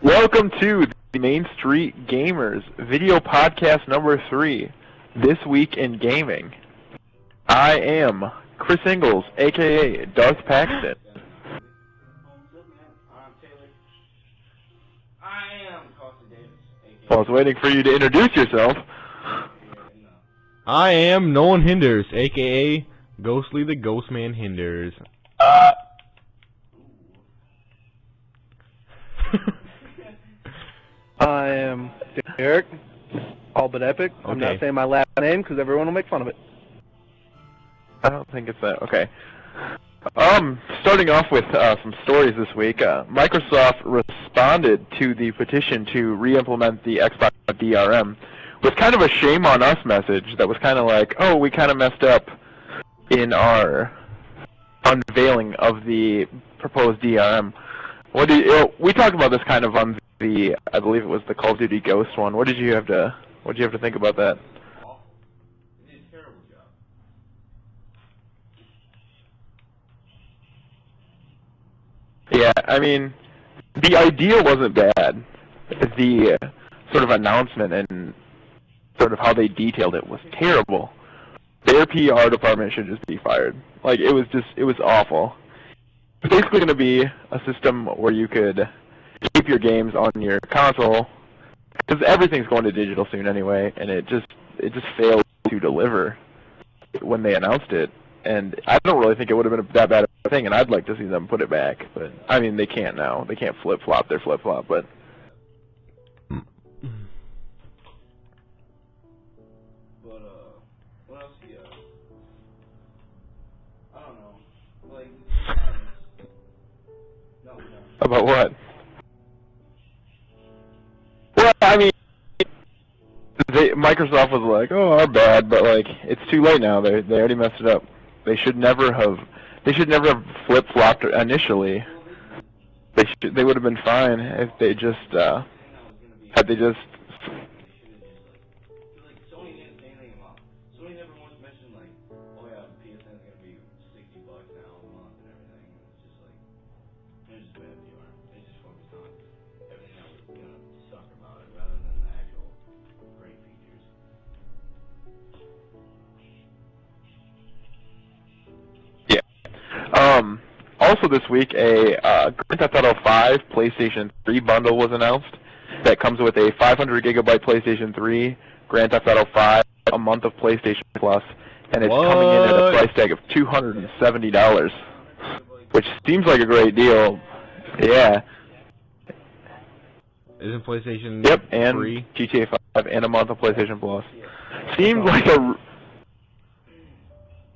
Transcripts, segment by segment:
Welcome to the Main Street Gamers video podcast number 3, This Week in Gaming. I am Chris Ingalls, aka Darth Paxton. Well, I was waiting for you to introduce yourself. I am Nolan Hinders, aka Ghostly the Ghostman Hinders. I am Derek, all but epic. Okay. I'm not saying my last name because everyone will make fun of it. I don't think it's that. Okay. Starting off with some stories this week. Microsoft responded to the petition to re-implement the Xbox DRM with kind of a shame on us message that was kind of like, oh, we kind of messed up in our unveiling of the proposed DRM. We talked about this kind of on the, I believe it was the Call of Duty Ghost one. What did you have to think about that? They did a terrible job. Yeah, I mean, the idea wasn't bad. The sort of announcement and sort of how they detailed it was terrible. Their PR department should just be fired. Like, it was awful. It's basically going to be a system where you could keep your games on your console, because everything's going to digital soon anyway, and it just failed to deliver when they announced it. And I don't really think it would have been that bad of a thing, and I'd like to see them put it back. But, I mean, they can't now. They can't flip-flop their flip-flop, but... What else do you I don't know. Like, no. About what? Well, I mean, Microsoft was like, oh, our bad, but, like, it's too late now. They already messed it up. They should never have flip-flopped initially. They would have been fine if they just had they just. Like, Sony didn't say anything about. Sony never once mentioned like, oh yeah, PSN is gonna be $60 now a month and everything. It's just like they're just mad at VR. They just focused on everything that was gonna suck about it rather than the actual great features. Also this week, a Grand Theft Auto 5 PlayStation 3 bundle was announced that comes with a 500 gigabyte PlayStation 3, Grand Theft Auto 5, a month of PlayStation Plus, and it's coming in at a price tag of $270, which seems like a great deal. Yeah. Isn't PlayStation Yep, and free? GTA 5 and a month of PlayStation Plus. Seems like a...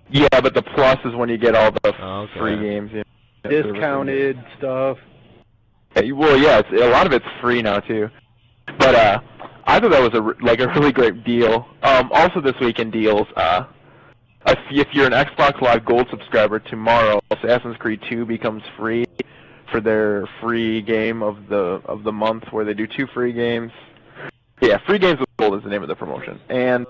Yeah, but the Plus is when you get all the free games. You know, Discounted stuff. Well, yeah, a lot of it's free now too. But I thought that was a really great deal. Also this week in deals, if you're an Xbox Live Gold subscriber tomorrow, Assassin's Creed 2 becomes free for their free game of the month, where they do 2 free games. Yeah, free games with Gold is the name of the promotion. And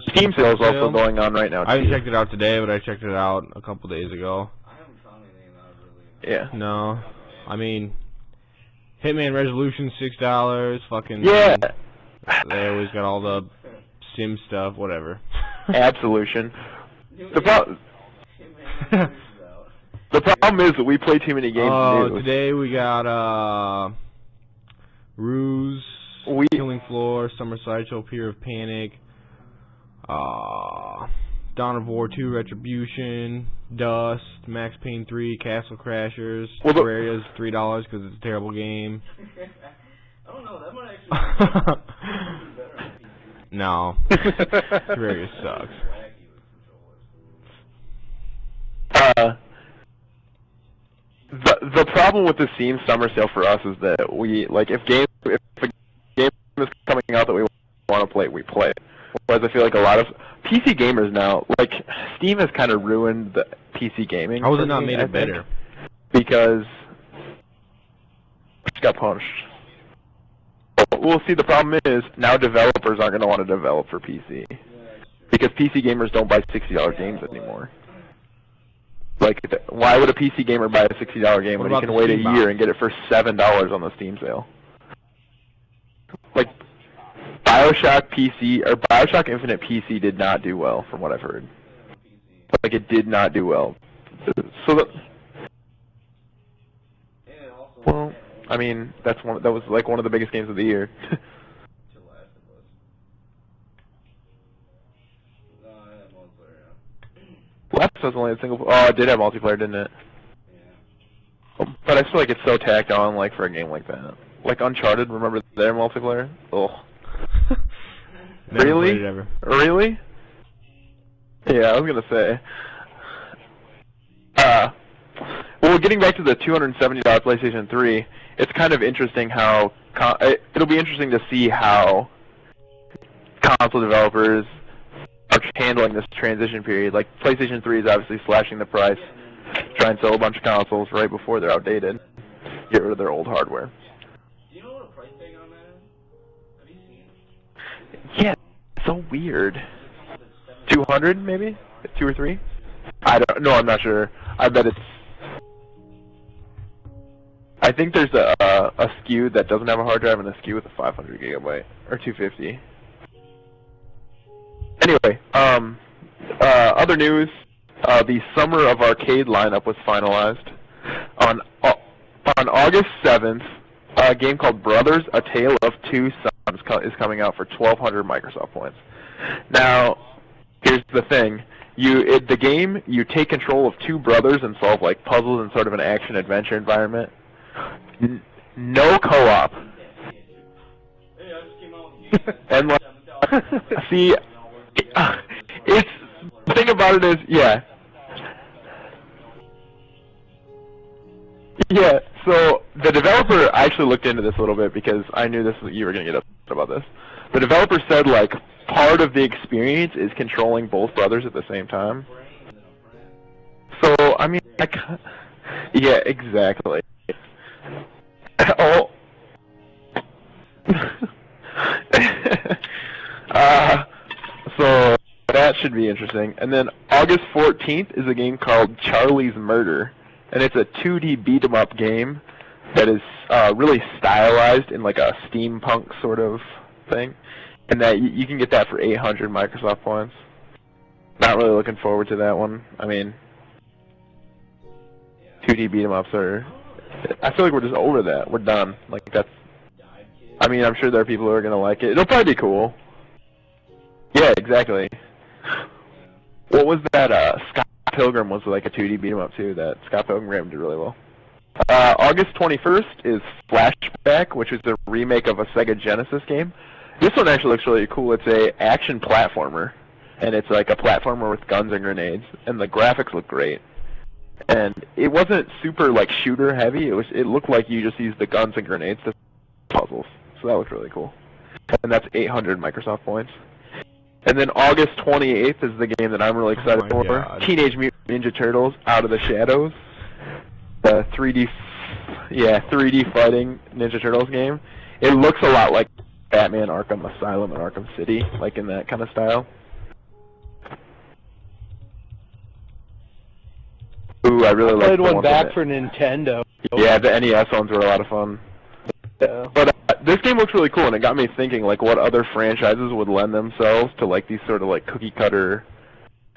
Steam sale is also going on right now too. I haven't checked it out today, but I checked it out a couple days ago. I haven't found anything that I really. Yeah. No, I mean, Hitman Resolution $6. Fucking yeah. They always got all the sim stuff, whatever. Absolution. The problem is that we play too many games. Today we got Ruse, Killing Floor, Summer Sideshow, Peer of Panic, Dawn of War 2, Retribution, Dust, Max Payne 3, Castle Crashers, Terraria's $3 because it's a terrible game. I don't know, that might actually be better on PC. No, Terraria sucks. The problem with the Steam summer sale for us is that we, like, if a game is coming out that we want to play, we play it. Whereas I feel like a lot of PC gamers now, like, Steam has kind of ruined the PC gaming. How has it not made it better? Because it got punched. Well, see, the problem is now developers aren't going to want to develop for PC because PC gamers don't buy $60 games anymore. Like, Like, why would a PC gamer buy a $60 game when he can wait a year and get it for $7 on the Steam sale? Like, BioShock PC, or BioShock Infinite PC did not do well, from what I've heard. Like, it did not do well. So, well, I mean, that was like one of the biggest games of the year. Last of Us only had single. Oh, it did have multiplayer, didn't it? Yeah. But I feel like it's so tacked on, like, for a game like that. Like Uncharted, remember their multiplayer? Ugh. Really? Really? Yeah, I was gonna say. Well, getting back to the $270 PlayStation 3, it's kind of interesting how it'll be interesting to see how console developers are handling this transition period. Like, PlayStation 3 is obviously slashing the price, trying to sell a bunch of consoles right before they're outdated, get rid of their old hardware. Do you know what a price tag on that is? Have you seen it? Yeah, it's so weird. 200 maybe? 2 or 3? I don't know. I'm not sure. I bet it's. I think there's a SKU that doesn't have a hard drive and a SKU with a 500 gigabyte or 250. Anyway, other news: the Summer of Arcade lineup was finalized on August 7th. A game called Brothers: A Tale of Two Sons is coming out for 1,200 Microsoft points. Now, here's the thing: the game, you take control of two brothers and solve like puzzles in sort of an action-adventure environment. No co-op. And like, see, it's the thing about it is, yeah. Yeah, so the developer, I actually looked into this a little bit because I knew you were going to get upset about this. The developer said, like, part of the experience is controlling both brothers at the same time. So, I mean, yeah, exactly. Oh. So that should be interesting. And then August 14th is a game called Charlie's Murder, and it's a 2D beat-em-up game that is really stylized in like a steampunk sort of thing, and that you can get that for 800 Microsoft points. Not really looking forward to that one. I mean, 2D beat-em-ups are. I feel like we're just over that. We're done. Like, that's. I mean, I'm sure there are people who are gonna like it. It'll probably be cool. Yeah, exactly. What was that? Scott Pilgrim was like a 2D beat 'em up too. That Scott Pilgrim did really well. August 21st is Flashback, which is a remake of a Sega Genesis game. This one actually looks really cool. It's a action platformer, and it's like a platformer with guns and grenades, and the graphics look great. And it wasn't super like shooter heavy. It looked like you just used the guns and grenades to puzzles. So that looked really cool. And that's 800 Microsoft points. And then August 28th is the game that I'm really excited for. God. Teenage Mutant Ninja Turtles: Out of the Shadows. The 3D fighting Ninja Turtles game. It looks a lot like Batman Arkham Asylum and Arkham City, like in that kind of style. Ooh, I really like played one back for Nintendo. Yeah, the NES ones were a lot of fun. Yeah. But this game looks really cool, and it got me thinking, like, what other franchises would lend themselves to, like, these sort of, like, cookie-cutter,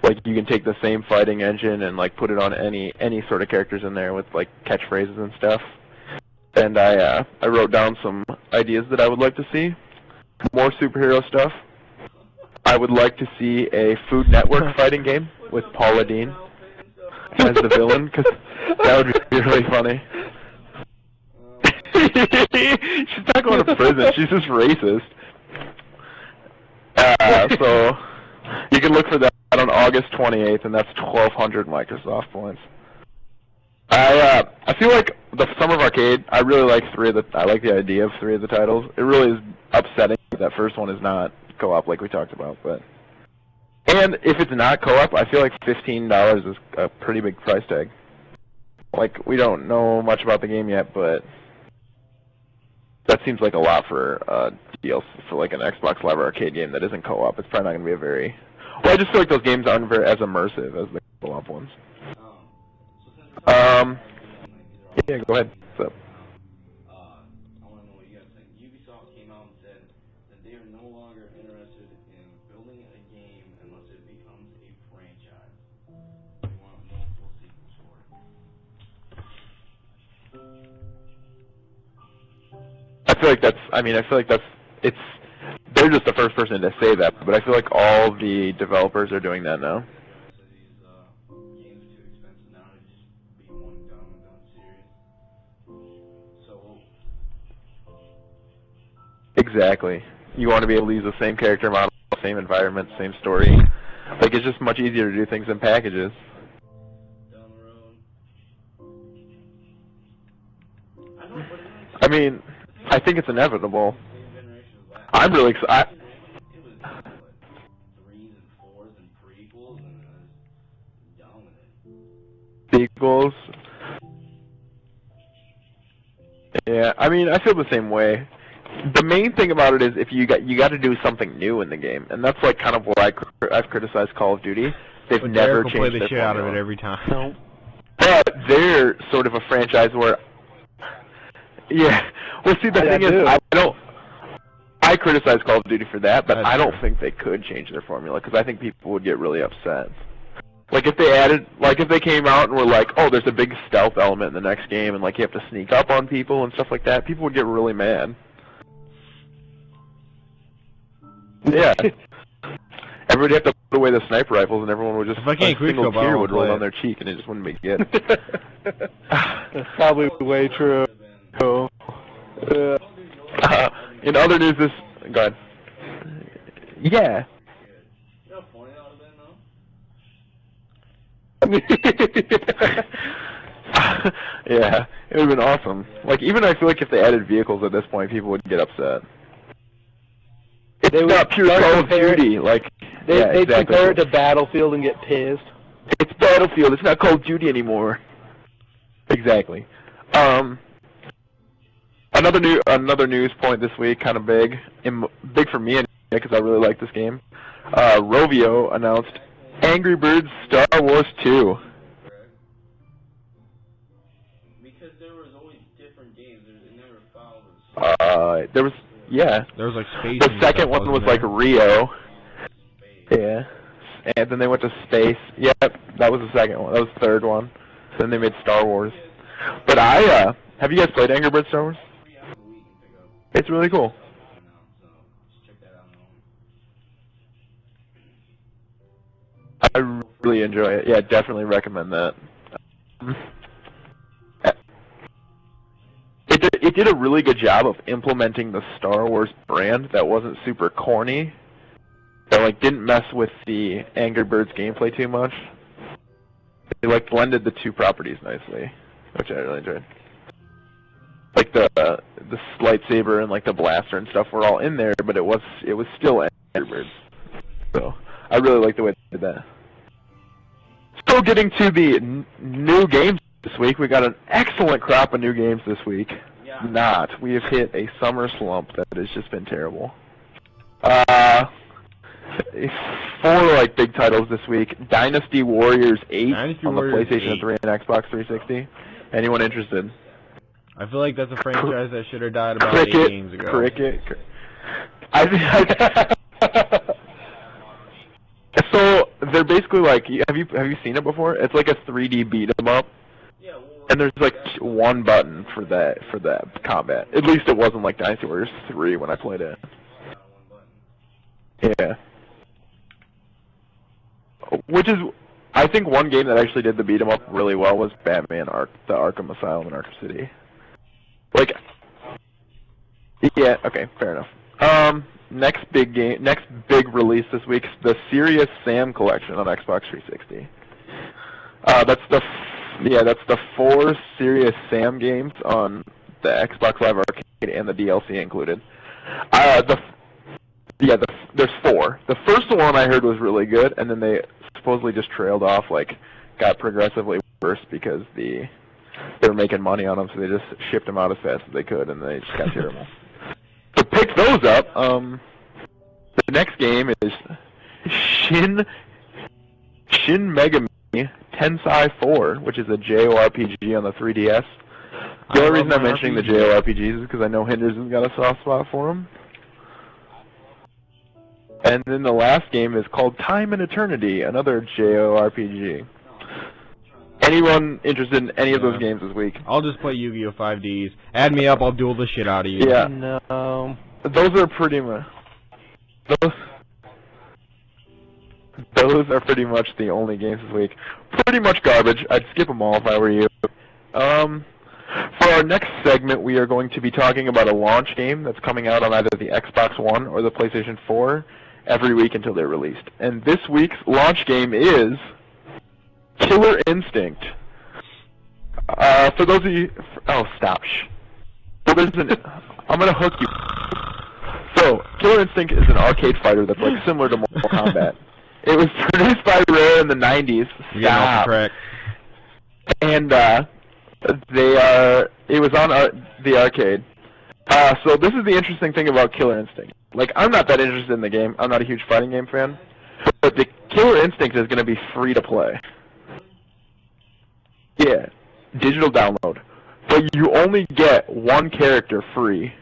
like, you can take the same fighting engine and, like, put it on any sort of characters in there with, like, catchphrases and stuff. And I wrote down some ideas that I would like to see. More superhero stuff. I would like to see a Food Network fighting game with Paula Deen as the villain, because that would be really funny. She's not going to prison. She's just racist. So you can look for that on August 28th, and that's 1,200 Microsoft points. I feel like the Summer of Arcade. I really like I like the idea of 3 of the titles. It really is upsetting that first one is not co-op, like we talked about. And if it's not co-op, I feel like $15 is a pretty big price tag. Like, we don't know much about the game yet, but that seems like a lot for DLC for like an Xbox Live Arcade game that isn't co-op. It's probably not going to be a very. Well, I just feel like those games aren't very as immersive as the co-op ones. Yeah, go ahead. What's up? I want to know what you guys think. Ubisoft came out and said that they are no longer interested in building a game unless it becomes a franchise. They want multiple sequels for it. I feel like they're just the first person to say that, but I feel like all the developers are doing that now. So these games are too expensive now to just be one done series. So Exactly. You want to be able to use the same character model, same environment, same story. Like, it's just much easier to do things in packages. down the road. I know, but I mean, I think it's inevitable. same generation as last. I'm really excited. It was what, 3s and 4s and prequels, and I was done with it. Sequels. Yeah, I mean, I feel the same way. The main thing about it is if you got to do something new in the game, and that's like kind of what I've criticized Call of Duty. They've But never Derek will play changed the their shit out of it formula. every time. But they're sort of a franchise where, yeah. Well, see, the thing is, I criticize Call of Duty for that, but That's I don't true. think they could change their formula because I think people would get really upset. Like if they came out and were like, oh, there's a big stealth element in the next game, and like you have to sneak up on people and stuff like that, people would get really mad. Yeah. Everybody have to put away the sniper rifles, and everyone would just If I can't a single quickscope, I tear won't would roll play down it. their cheek, and it just wouldn't be good. That's probably way true. In other news, go ahead. Yeah. You know how funny that would have been, though? Yeah, it would have been awesome. Like, even I feel like if they added vehicles at this point, people would get upset. It's not pure Call of Duty. Like, They'd exactly. compare it to Battlefield and get pissed. It's Battlefield. It's not Call of Duty anymore. Exactly. Another news point this week, kind of big for me and because I really like this game. Rovio announced Angry Birds Star Wars 2. Because there was always different games. It never followed. There was like space. The second one was like Rio. Yeah. And then they went to space. Yep, that was the second one. That was the third one. Then they made Star Wars. But have you guys played Angry Birds Star Wars? It's really cool. I really enjoy it. Yeah, definitely recommend that. It did a really good job of implementing the Star Wars brand that wasn't super corny. That like didn't mess with the Angry Birds gameplay too much. They like blended the two properties nicely, which I really enjoyed. Like the lightsaber and like the blaster and stuff were all in there, but it was still Angry Birds. So I really like the way they did that. So getting to the new games this week, we got an excellent crop of new games this week. We have hit a summer slump that has just been terrible. 4 like big titles this week. Dynasty Warriors 8 on the PlayStation 3 and Xbox 360. Anyone interested? I feel like that's a franchise that should have died about 8 games ago. So they're basically like, have you seen it before? It's like a 3D beat 'em up. And there's like one button for that combat. At least it wasn't like Dynasty Warriors 3 when I played it. Yeah. Which is, I think one game that actually did the beat 'em up really well was Batman the Arkham Asylum in Arkham City. Like, yeah, okay, fair enough. Next big release this week, the Serious Sam collection on Xbox 360. That's the 4 Serious Sam games on the Xbox Live Arcade and the DLC included. There's 4. The first one I heard was really good, and then they supposedly just trailed off, like, got progressively worse because they were making money on them, so they just shipped them out as fast as they could, and they just got terrible. To pick those up, the next game is Shin Megami Tensai 4, which is a JRPG on the 3DS. The only reason I'm mentioning the JRPGs is because I know Hinders has got a soft spot for them. And then the last game is called Time and Eternity, another JRPG. Anyone interested in any of those games this week? I'll just play Yu-Gi-Oh! 5Ds. Add me up, I'll duel the shit out of you. Yeah. No. Those are pretty much... Those are pretty much the only games this week. Pretty much garbage. I'd skip them all if I were you. For our next segment, we are going to be talking about a launch game that's coming out on either the Xbox One or the PlayStation 4 every week until they're released. And this week's launch game is Killer Instinct. For those of you... Oh, stop. Well, I'm going to hook you. So, Killer Instinct is an arcade fighter that's like similar to Mortal Kombat. It was produced by Rare in the 90s. Yeah, correct. And it was on the arcade. So this is the interesting thing about Killer Instinct. Like, I'm not that interested in the game. I'm not a huge fighting game fan. But the Killer Instinct is going to be free to play. Yeah, digital download. But you only get one character free.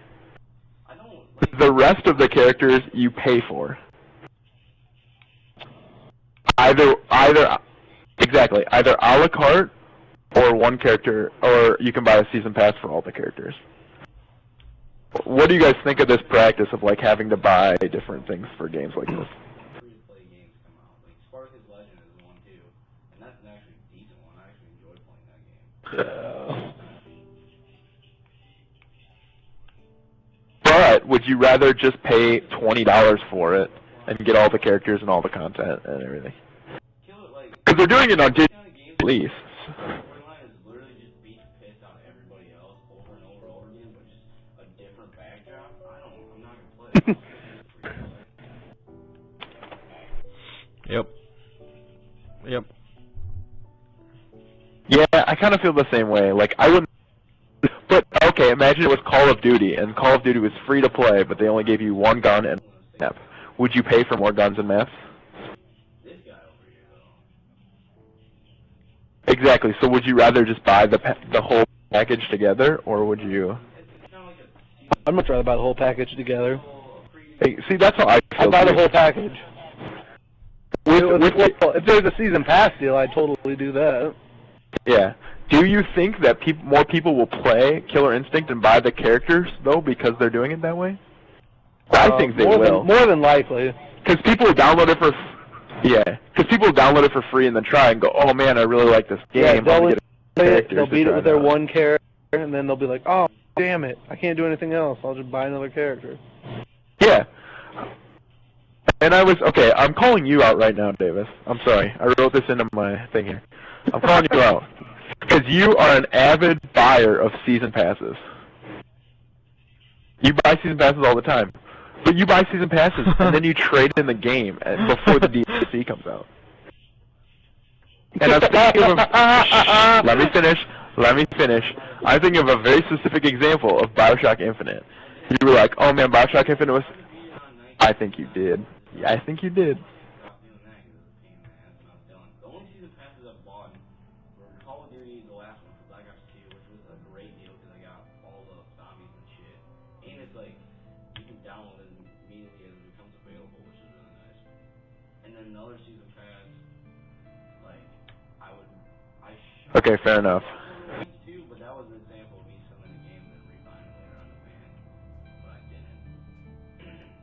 The rest of the characters you pay for. Either a la carte or one character, or you can buy a season pass for all the characters. What do you guys think of this practice of like having to buy different things for games like this? Free-to-play games come out. Like Spartacus Legend is one too, and that's an actually decent one. I actually enjoyed playing that game. But would you rather just pay $20 for it and get all the characters and all the content and everything? Because they're doing it on digital release. Storyline is literally just beat the piss out of everybody else over and over again, but just a different backdrop. I'm not gonna play it. Yep. Yeah, I kind of feel the same way. Like, I wouldn't... But, okay, imagine it was Call of Duty, and Call of Duty was free to play, but they only gave you one gun and a map. Would you pay for more guns and maps? Exactly. So would you rather just buy the whole package together, or would you... I'd much rather buy the whole package together. Hey, see, that's how I feel. I'd buy the whole package. If there's a season pass deal, I'd totally do that. Yeah. Do you think that more people will play Killer Instinct and buy the characters, though, because they're doing it that way? I think they will. More than likely. Because people will download it for... Yeah. Because people will download it for free and then try and go, oh, man, I really like this game. Yeah, they'll beat it with their one character, and then they'll be like, oh, damn it, I can't do anything else. I'll just buy another character. Yeah. And okay, I'm calling you out right now, Davis. I'm sorry. I wrote this into my thing here. I'm calling you out. Because you are an avid buyer of season passes. You buy season passes all the time. But you buy season passes, and then you trade in the game before the DLC comes out. And I'm thinking of... Let me finish. I think of a very specific example of BioShock Infinite. You were like, oh man, BioShock Infinite was... I think you did. Yeah, I think you did. The only season passes I've bought were Call of Duty, the last one for Black Ops 2, which was a great deal because I got all the zombies and shit. And it's like, you can download it immediately as it becomes available, which is really nice. And then another season pass, like, Okay, fair enough. Too, but that was an example of me selling a game and then rebuying it later on demand. But I didn't.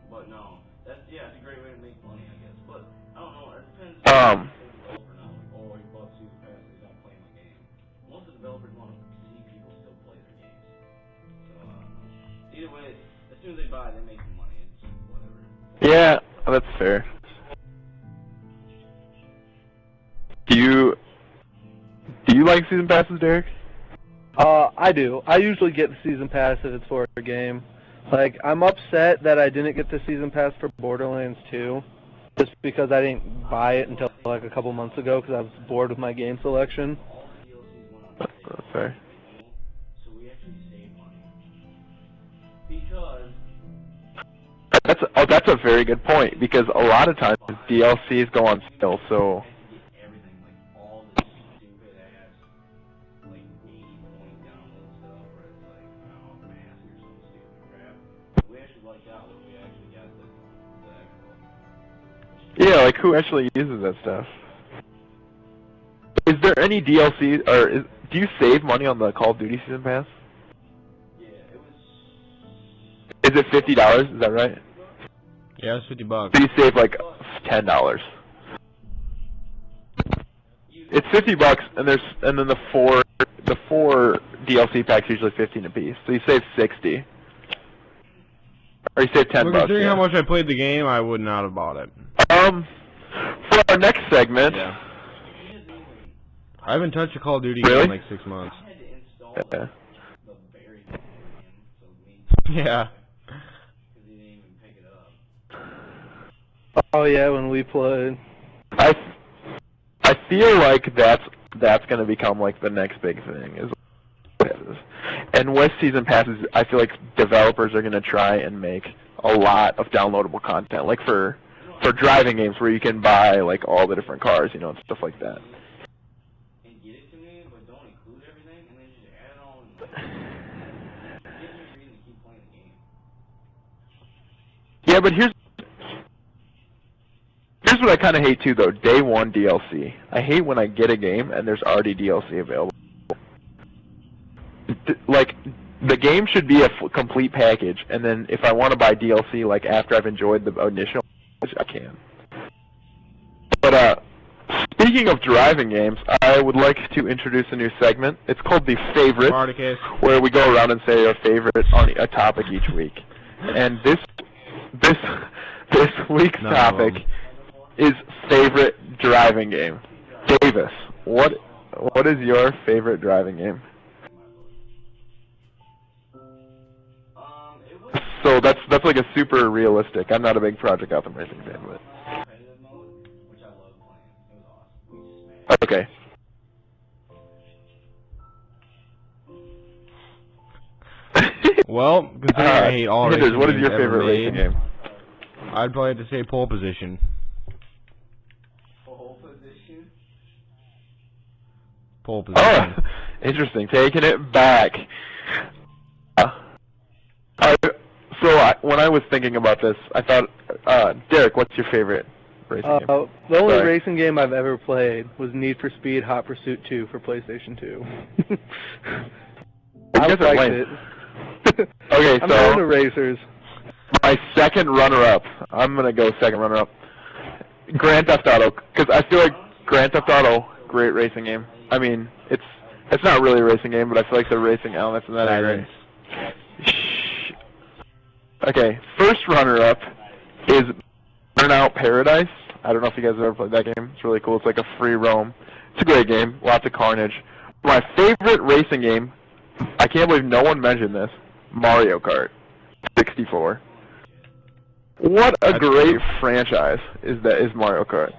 But no, it's a great way to make money, I guess. But I don't know, it depends on the developer now. Like, oh, you bought season pass, he's not playing my game. Most of the developers want to see people still play their games. So either way, as soon as they buy, they make some money. It's whatever. Yeah, that's fair. Do you like season passes, Derek? I do. I usually get the season pass if it's for a game. Like, I'm upset that I didn't get the season pass for Borderlands 2, just because I didn't buy it until like a couple months ago because I was bored with my game selection. That's fair. So we actually save money. Because... That's a very good point, because a lot of times DLCs go on sale, so... out when we actually got the actual. Yeah, like who actually uses that stuff? Is there any DLC, or do you save money on the Call of Duty Season Pass? Yeah, it was. Is it $50? Is that right? Yeah, it's $50. So you save like $10. It's $50, and then the four DLC packs usually 15 apiece. So you save 60, or you save $10. Well, considering yeah. how much I played the game, I would not have bought it. For our next segment. Yeah. I haven't touched a Call of Duty Really? game in like 6 months. I had to install Yeah. the very game, so me, Yeah. because he didn't even pick it up. Oh yeah, when we played. I feel like that's going to become like the next big thing is, and with season passes, I feel like developers are going to try and make a lot of downloadable content, like for driving games where you can buy like all the different cars, you know, and stuff like that. And get it to me, but don't include everything, and then just add it all. Give me a reason to keep playing the game. Yeah, but here's what I kind of hate too, though. Day one DLC. I hate when I get a game and there's already DLC available. Like, the game should be a complete package, and then if I want to buy DLC, like after I've enjoyed the initial, I can. But speaking of driving games, I would like to introduce a new segment. It's called the Favorite, Spartacus. where we go around and say our favorite on a topic each week. And this week's topic is favorite driving game. Davis, what is your favorite driving game? It was So that's like a super realistic. I'm not a big Project Gotham Racing fan, but competitive mode, which I love playing. It was awesome. We just smashed. okay. Well, considering I hate all Hitters, racing what is games your ever favorite made, racing game? I'd probably have to say pole position. Pole position. Pole position. Oh, interesting. Taking it back. When I was thinking about this, I thought, Derek, what's your favorite racing game? The only Sorry. racing game I've ever played was Need for Speed Hot Pursuit 2 for PlayStation 2. I guys are liked lame. it. Okay, I'm so into racers. my second runner-up, I'm going to go second runner-up, Grand Theft Auto, because I feel like Grand Theft Auto, great racing game. I mean, it's not really a racing game, but I feel like the racing elements in that are great. Shh. Okay, first runner-up is Burnout Paradise. I don't know if you guys have ever played that game. It's really cool. It's like a free roam. It's a great game. Lots of carnage. My favorite racing game, I can't believe no one mentioned this, Mario Kart 64. What a great franchise is Mario Kart.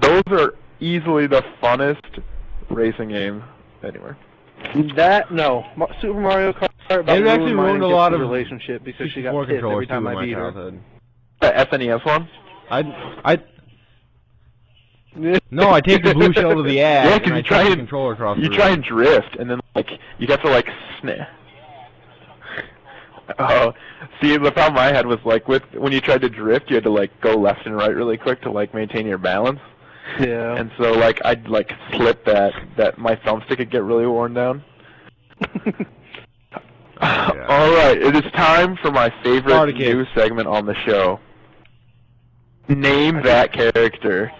Those are easily the funnest racing game anywhere. Super Mario Kart It actually ruined a lot of relationship because she got 64 pissed every controllers time too I in my beat her. childhood. The SNES one? No, I take the blue shell to the ass Yeah, and 'cause I you try take the and controller across the you room. try and drift, and then like you got to like Oh, see, the problem I had was like when you tried to drift, you had to like go left and right really quick to like maintain your balance. Yeah. And so like I'd like slip that my thumbstick would get really worn down. Yeah. All right, it is time for my favorite Spartacus. new segment on the show. Name that character.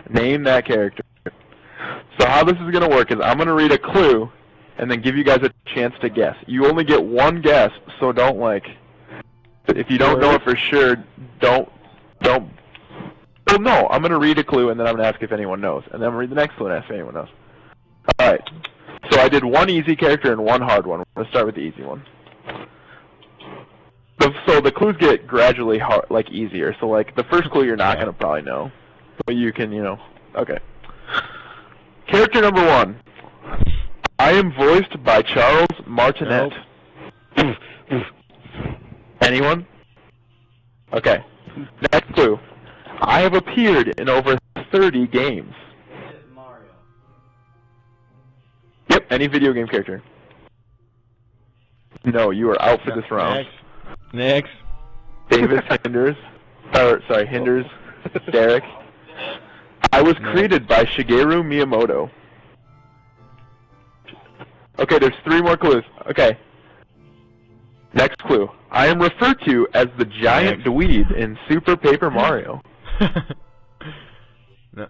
Name that character. So how this is going to work is I'm going to read a clue and then give you guys a chance to guess. You only get one guess, so don't like, if you don't know it for sure, don't, well no, I'm going to read a clue and then I'm going to ask if anyone knows. And then I'm going to read the next clue and ask if anyone knows. Alright, so I did one easy character and one hard one. We're going to start with the easy one. So the clues get gradually hard, like easier. So like the first clue you're not going to probably know. But you can, okay. Character number 1. I am voiced by Charles Martinet. Nope. Anyone? Okay. Next clue. I have appeared in over 30 games. Is it Mario? Yep, any video game character. No, you are out for this round. Next. Davis Hinders. Sorry, Hinders. Derek. I was created by Shigeru Miyamoto. Okay, there's 3 more clues. Okay. Next clue. I am referred to as the giant dweeb in Super Paper Mario. No.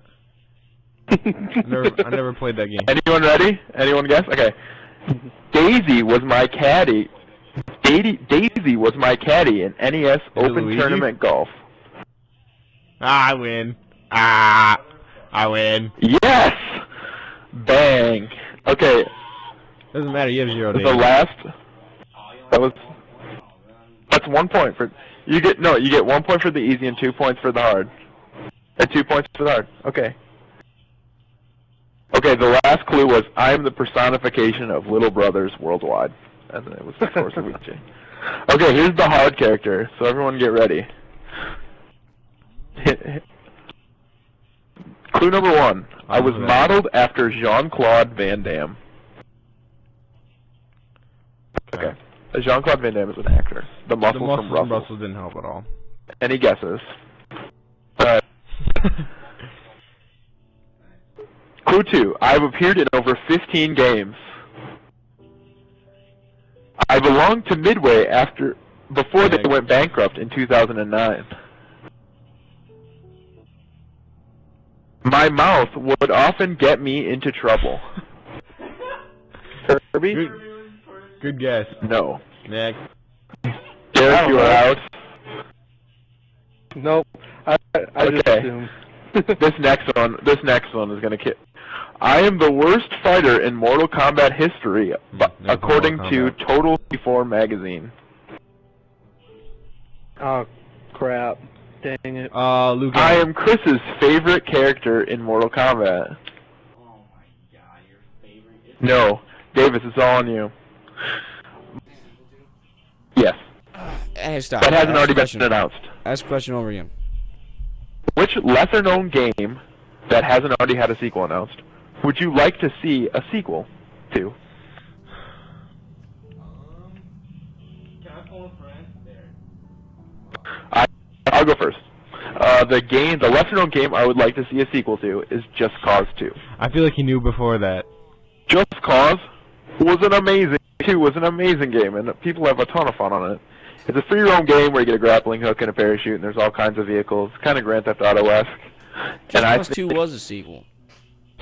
I never played that game. Anyone ready? Anyone guess? Okay. Daisy was my caddy. Daisy was my caddy in NES Open Luigi? Tournament Golf. I win. I win. Yes! Bang. Okay. Doesn't matter. You have 0 days. The last. That's 1 point for. You get 1 point for the easy and 2 points for the hard. And 2 points for the hard. Okay. Okay, the last clue was, I am the personification of Little Brothers worldwide. And then it was, of course, Luigi. Okay, here's the hard character, so everyone get ready. Clue number 1. I was modeled after Jean-Claude Van Damme. Okay. Jean-Claude Van Damme is an actor. The muscles from Brussels. Brussels didn't help at all. Any guesses? Clue 2. I've appeared in over 15 games. I belonged to Midway before they went bankrupt in 2009. My mouth would often get me into trouble. Kirby? Good guess. No. Next. Derek, you are out. Nope. I just assumed. This next one is gonna kill. I am the worst fighter in Mortal Kombat history, according to Total 54 magazine. Oh, crap. Dang it. Luke. I am Chris's favorite character in Mortal Kombat. Oh my god, your favorite. No. Davis, it's all on you. Yes. Hey, stop. That hasn't already been announced. Ask a question over again. Which lesser-known game that hasn't already had a sequel announced would you like to see a sequel to? Can I phone a friend? There. I'll go first. The lesser-known game I would like to see a sequel to is Just Cause 2. I feel like he knew before that. Just Cause was an amazing game, and people have a ton of fun on it. It's a free-roam game where you get a grappling hook and a parachute, and there's all kinds of vehicles. Kind of Grand Theft Auto-esque. Just Cause 2 was a sequel.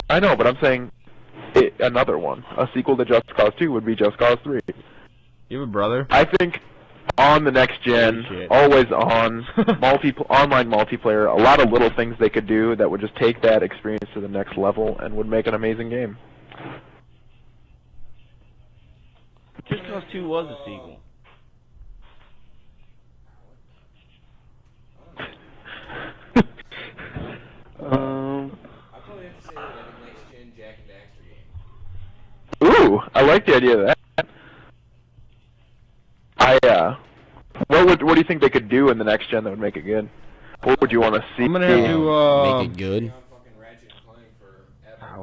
I know, but I'm saying another one. A sequel to Just Cause 2 would be Just Cause 3. You have a brother? I think on the next gen, always on, online multiplayer, a lot of little things they could do that would just take that experience to the next level and would make an amazing game. Just Cause 2 was a sequel. I'd probably have to say like a next-gen Jack and Daxter game. Ooh, I like the idea of that. What do you think they could do in the next gen that would make it good? What would you want to see? I'm gonna have to make it good.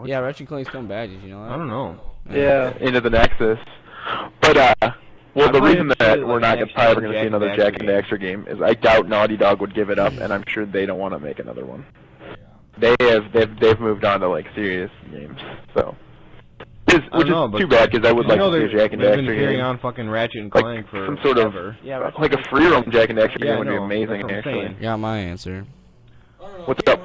Yeah, Ratchet and Clank's coming back. Did you know that? I don't know. Yeah. Into the Nexus. But well, the reason that we're not probably going to see another Jack and Daxter game is I doubt Naughty Dog would give it up, and I'm sure they don't want to make another one. They've moved on to like serious games, so. Which is too bad because I would like to see a Jack and Daxter game. They've been carrying on fucking Ratchet and Clank for some sort of like a free roam Jack and Daxter game would be amazing actually. Got my answer. What's up?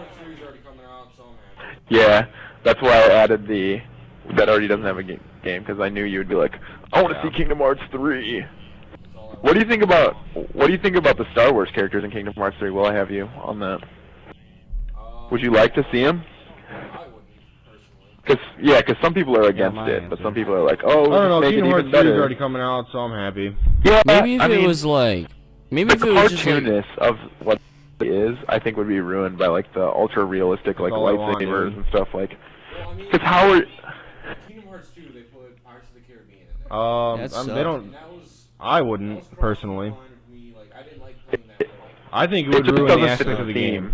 Yeah, that's why I added that already doesn't have a game because I knew you would be like, I want to see Kingdom Hearts 3. What do you think about the Star Wars characters in Kingdom Hearts 3? Will I have you on that? Would you like to see them? Because some people are against it, but some people are like, oh, I don't know. make Kingdom it Hearts even 3 is better. already coming out, so I'm happy. Yeah, maybe if it was like, maybe if it was just like, cartoonness of what it is, I think would be ruined by like the ultra realistic like lightsabers and stuff like. Because Howard. Kingdom Hearts 2, they put Pirates of the Caribbean in there. They don't. I wouldn't personally. I didn't like playing that. I think it would ruin the aspect of the game.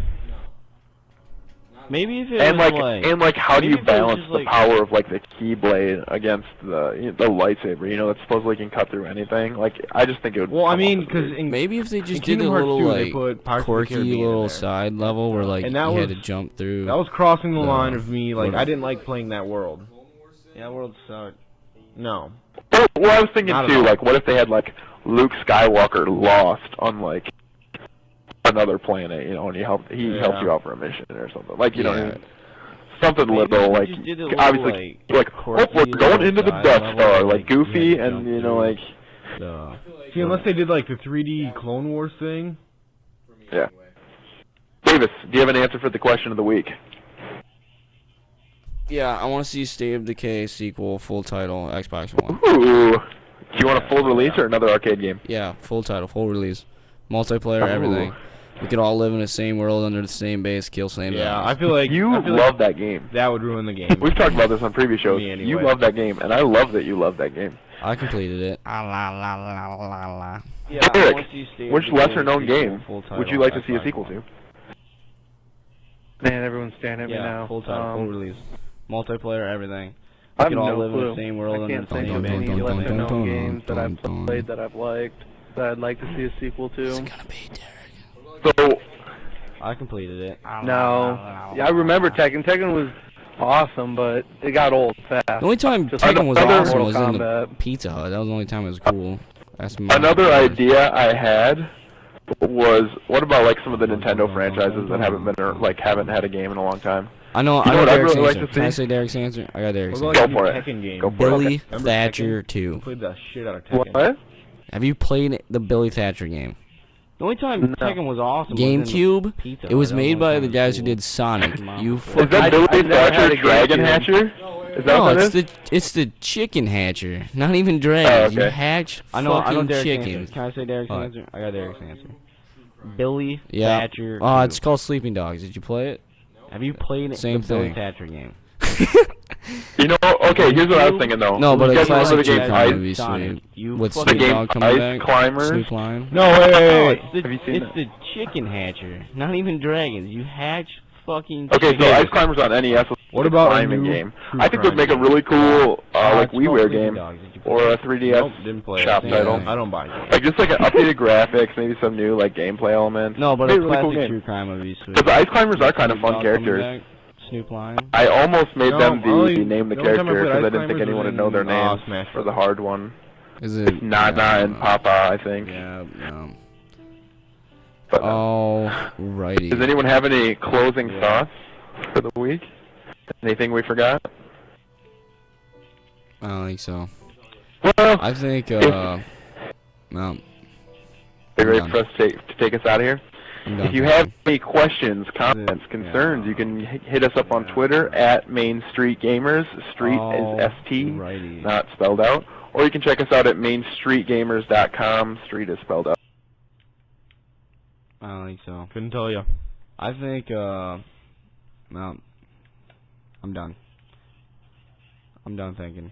Maybe if it And was like, and like, how do you maybe if it was balance just, like, and like how do you maybe if it was balance just, the like- power of like the keyblade against the lightsaber? You know, that supposedly can cut through anything. Like, I just think it would. Well, I come mean, off as because weird. in Maybe if they just in did Kingdom a Hearts little 2, they like put Pirates of the quirky Caribbean in little there. side level where like And you that had to was- jump through. that was crossing the the- line of me. Like, what- I didn't like playing that world. Yeah, that world sucked. No. Well, I was thinking Not at too. all. Like, what if they had like Luke Skywalker lost on like another planet? You know, and he helps you out for a mission or something. Like, you know, Yeah. something Maybe little they like just did a little, obviously like quirky oh, we're going little into the side Death level, Star, like, like Goofy, you had to and jump you know, through. like See, unless they did like the 3D Clone Wars thing. yeah. Davis, do you have an answer for the question of the week? Yeah, I want to see State of Decay sequel, full title, Xbox One. Ooh, do you want a full release or another arcade game? Yeah, full title, full release, multiplayer, Ooh. everything. We could all live in the same world under the same base, kill same Yeah, I zombies. feel like You I feel love like that game. that would ruin the game. We've talked about this on previous shows. Me anyway. You love that game, and I love that you love that game. I completed it. Ah, la la la la la. Yeah, I Eric, wanna see State of which Decay lesser-known sequel, game full would you title, like to see a Xbox sequel One. to? Man, everyone's staring at me Yeah, now. full title, full release, multiplayer, everything. I We have could all no live in clue. the same world I under can't the think same of base, any kill same lesser-known zombies. games that I've played that I've liked that I'd like to see a sequel to. It's gonna be Derek. So, I completed it. No. Yeah, I remember Tekken. Tekken was awesome, but it got old fast. The only time Just Tekken was another awesome Mortal was in the Kombat. Pizza Hut. That was the only time it was cool. That's my another idea I had was, what about like some of the Nintendo franchises that haven't been or like haven't had a game in a long time? I know. You I know know what I'd Derek's really like answer. to Can I see? say Derek's answer? I got Derek's What answer. about Go like for it. Tekken game? Go for it. Billy Remember Thatcher Tekken? 2. I played the shit out of Tekken. What? Have you played the Billy Thatcher game? The only time No. Tekken was awesome was in the GameCube. Pizza It was Hut. That made the by only the time guys it who was did Sonic. You Is fucking. that Billy I never had Thatcher a Dragon GameCube. Hatcher? Is that No, what it's it is? it's the chicken hatcher, not even dragons. Oh, okay. You hatch I know fucking Derek's chickens. answer. Can I say Derek's What? answer? I got Derek's answer. Billy Yeah. Thatcher. Oh, 2. it's called Sleeping Dogs. Did you play it? Have you played Same the Billy thing. Thatcher game? You know, okay, here's what I was thinking though. No, but You a guys remember classic the game True Crime Ice? would be Sonic. sweet. You With fucking- Snoop game Dogg coming Ice back. Climbers? Snoop Lion. No, wait. Have you seen It's that? the chicken hatcher, not even dragons. You hatch fucking. Okay, so chickens. Ice Climbers on NES was What a about a climbing new game. True I think it would Crime make a game? really cool like It's called WiiWare Sleeping game Dogs. Did you play or it? a 3DS Nope, didn't play it. shop Same title. thing. I don't buy it. Like just like an updated graphics, maybe some new like gameplay elements. No, but Maybe a really classic cool game. True Crime would be sweet. Because the Ice Climbers are kind of Snoop fun Dogg coming characters. back. Snoop Lion. I almost made No, them only- name the the only time I character played because I Ice didn't think Climbers anyone was would know their in, names Smash for the Bros. hard one. Is it Nana and Papa, I think. Yeah. No. But, Alrighty. does anyone have any closing thoughts for the week? Anything we forgot? I don't think so. Well, I think. are No. you ready done. for us to take us out of here? I'm done If you talking. have any questions, comments, concerns, you can hit us up on Twitter at Main Street Gamers. Street is ST, Alrighty. not spelled out. Or you can check us out at mainstreetgamers.com. Street is spelled out. I don't think so. Couldn't tell you. I think. No. I'm done. I'm done thinking.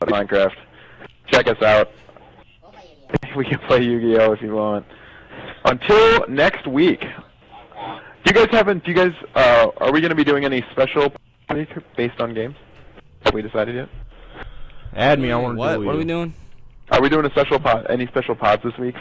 Minecraft. Check us out. We can play Yu-Gi-Oh if you want. Until next week. Do you guys are we going to be doing any special week based on games? Have we decided yet? Add me. I want to What? do What are we you. doing? Are we doing a special any special pods this week?